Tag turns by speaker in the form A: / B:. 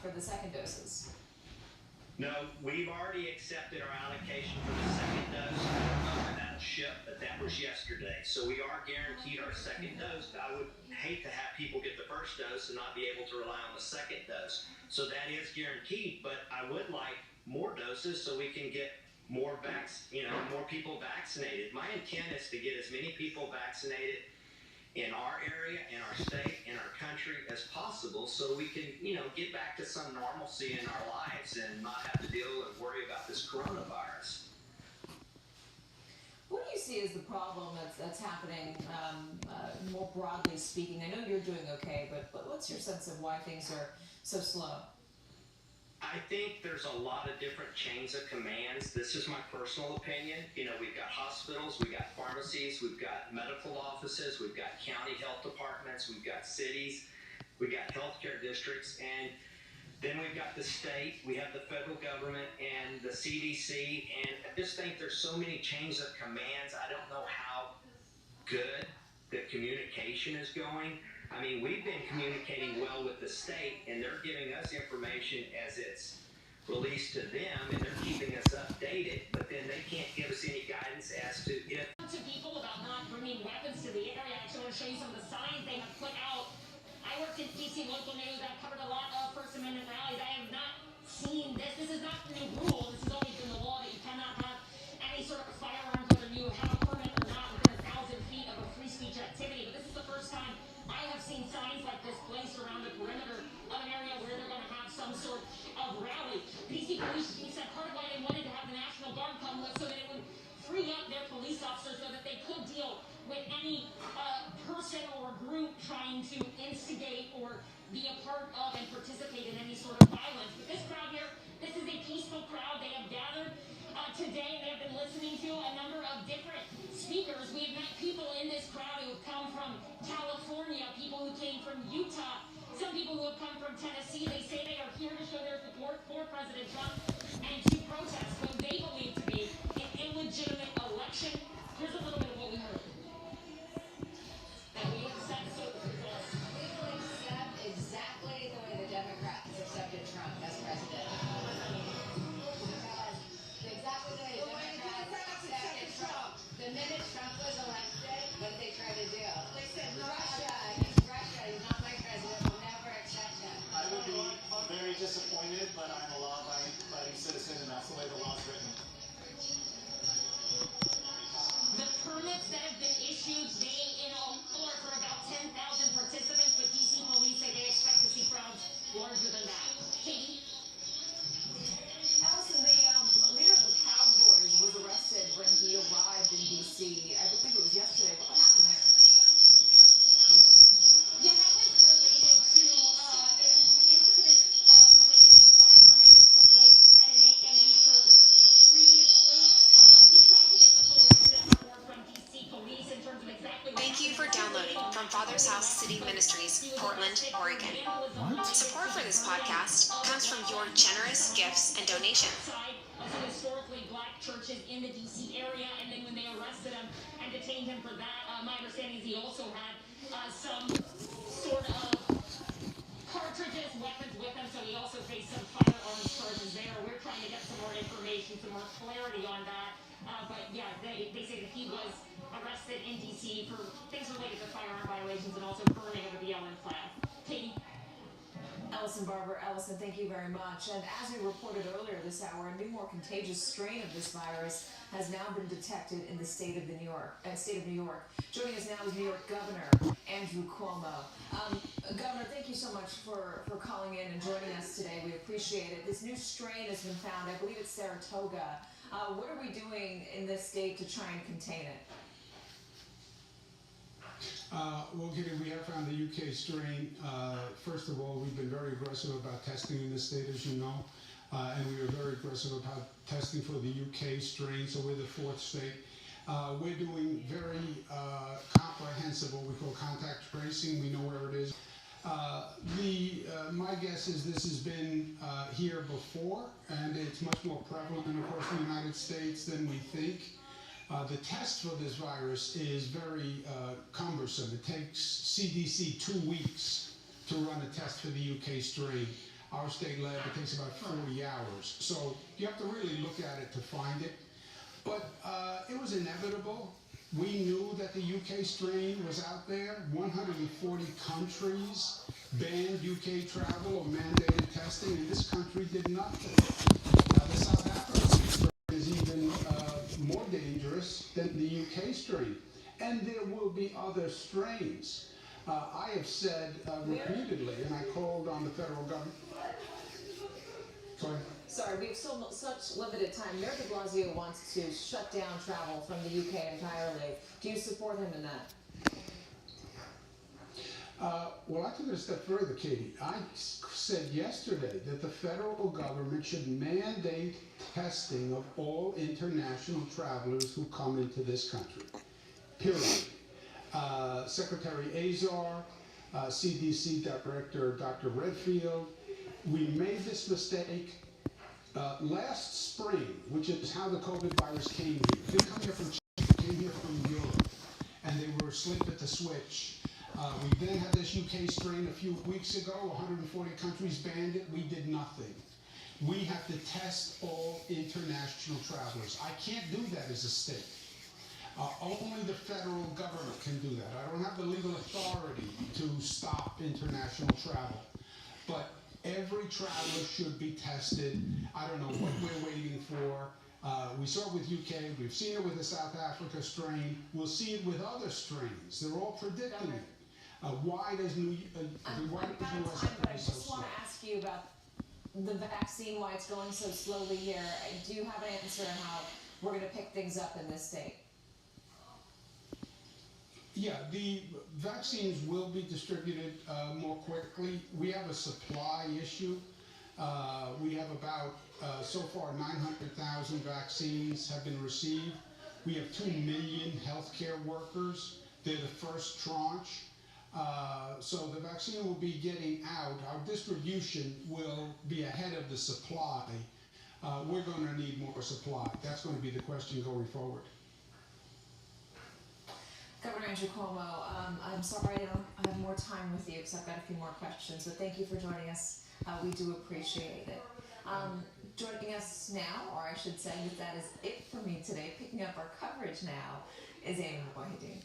A: for the second doses?
B: No, we've already accepted our allocation for the second dose. I don't know when that'll ship, but that was yesterday. So we are guaranteed our second dose. I would hate to have people get the first dose and not be able to rely on the second dose. So that is guaranteed, but I would like more doses so we can get more people vaccinated. My intent is to get as many people vaccinated in our area, in our state, in our country as possible, so we can, get back to some normalcy in our lives and not have to deal and worry about this coronavirus.
A: What do you see as the problem that's happening, more broadly speaking? I know you're doing okay, but what's your sense of why things are so slow?
B: I think there's a lot of different chains of commands. This is my personal opinion. We've got hospitals, we've got pharmacies, we've got medical offices, we've got county health departments, we've got cities, we've got healthcare districts, and then we've got the state, we have the federal government and the CDC, and I just think there's so many chains of commands. I don't know how good the communication is going. I mean, we've been communicating well with the state, and they're giving us information as it's released to them, and they're keeping us updated, but then they can't give us any guidance as to if...
C: To people about not bringing weapons to the area. I actually want to show you some of the signs they have put out. I worked in DC local news. I've covered a lot of First Amendment rallies. I have not seen this. This is not the new rule. This has always been the law that you cannot have any sort of firearms, whether you have a permit or not, within 1,000 feet of a free speech activity. But this is the first time I have seen signs like this placed around the perimeter of an area where they're going to have some sort of rally. DC police chief said part of why they wanted to have the National Guard come was so that it would free up their police officers so that they could deal with any person or group trying to instigate or be a part of and participate in any sort of violence. But this crowd here, this is a peaceful crowd. They have gathered today. They have been listening to a number of different speakers. We have met people in this crowd who have come from California, people who came from Utah, some people who have come from Tennessee. They say they are here to show their support for President Trump and to protest what they believe to be an illegitimate election. Here's a little bit of what we heard. That we accept certain results.
D: We will accept exactly the way the Democrats accepted Trump as president. Because exactly the way the Democrats accepted Trump. The minute Trump was elected, what they tried to do? They said, Russia, he's not my president, we'll never accept him.
E: I would be very disappointed, but I'm a law-abiding citizen, and that's the way the law's written.
C: The permits that have been issued, they are for about 10,000 participants, but DC police say they expect to see crowds larger than that. Katie?
A: Allison, the leader of the Proud Boys was arrested when he arrived in D.C. I believe it was yesterday. What happened there?
C: Yeah, that was related to an incident related to flag burning that took place at an AME church previously. We tried to get the full incident report from DC police in terms of exactly what
F: Thank you for downloading from Father's House City Ministries, Portland, Oregon. Support for this podcast comes from your generous gifts and donations.
C: Of some historically black churches in the DC area, and then when they arrested him and detained him for that, my understanding is he also had some sort of cartridges, weapons with him, so he also faced some firearms charges there. We're trying to get some more information, some more clarity on that. But yeah, they say that he was arrested in DC for things related to firearm violations and also burning of the BLM flag. Katie?
A: Allison Barber. Allison, thank you very much. And as we reported earlier this hour, a new, more contagious strain of this virus has now been detected in the state of New York. Joining us now is New York Governor Andrew Cuomo. Governor, thank you so much for calling in and joining us today. We appreciate it. This new strain has been found. I believe it's Saratoga. What are we doing in this state to try and contain it?
G: Well, Kitty, we have found the UK strain. First of all, we've been very aggressive about testing in the state, as you know, and we are very aggressive about testing for the UK strain, so we're the fourth state. We're doing very comprehensive, what we call contact tracing. We know where it is. My guess is this has been here before, and it's much more prevalent, of course, in the United States than we think. The test for this virus is very cumbersome. It takes CDC 2 weeks to run a test for the UK strain. Our state lab, it takes about 40 hours. So you have to really look at it to find it. But it was inevitable. We knew that the UK strain was out there. 140 countries banned UK travel or mandated testing, and this country did nothing. The South African strain is even more dangerous than the UK strain. And there will be other strains. I have said repeatedly, and I called on the federal government. Sorry.
A: Sorry, we have such limited time. Mayor de Blasio wants to shut down travel from the UK entirely. Do you support him in that?
G: Well, I took it a step further, Katie. I said yesterday that the federal government should mandate testing of all international travelers who come into this country. Period. Secretary Azar, CDC Director Dr. Redfield, we made this mistake last spring, which is how the COVID virus came here. It didn't come here from China, it came here from Europe, and they were slipped at the switch. We then had this UK strain a few weeks ago. 140 countries banned it. We did nothing. We have to test all international travelers. I can't do that as a state. Only the federal government can do that. I don't have the legal authority to stop international travel. But every traveler should be tested. I don't know what we're waiting for. We saw it with UK. We've seen it with the South Africa strain. We'll see it with other strains. They're all predicting it. Why does
A: I'm
G: US
A: out of time, but I just want to ask you about the vaccine, why it's going so slowly here. Do you have an answer on how we're going to pick things up in this state?
G: Yeah, the vaccines will be distributed more quickly. We have a supply issue. We have about, so far, 900,000 vaccines have been received. We have 2 million healthcare workers. They're the first tranche. So the vaccine will be getting out. Our distribution will be ahead of the supply. We're going to need more supply. That's going to be the question going forward.
A: Governor Andrew Cuomo, I'm sorry I don't have more time with you because I've got a few more questions, but thank you for joining us. We do appreciate it. Joining us now, or I should say that is it for me today, picking up our coverage now, is Amy Wahideen.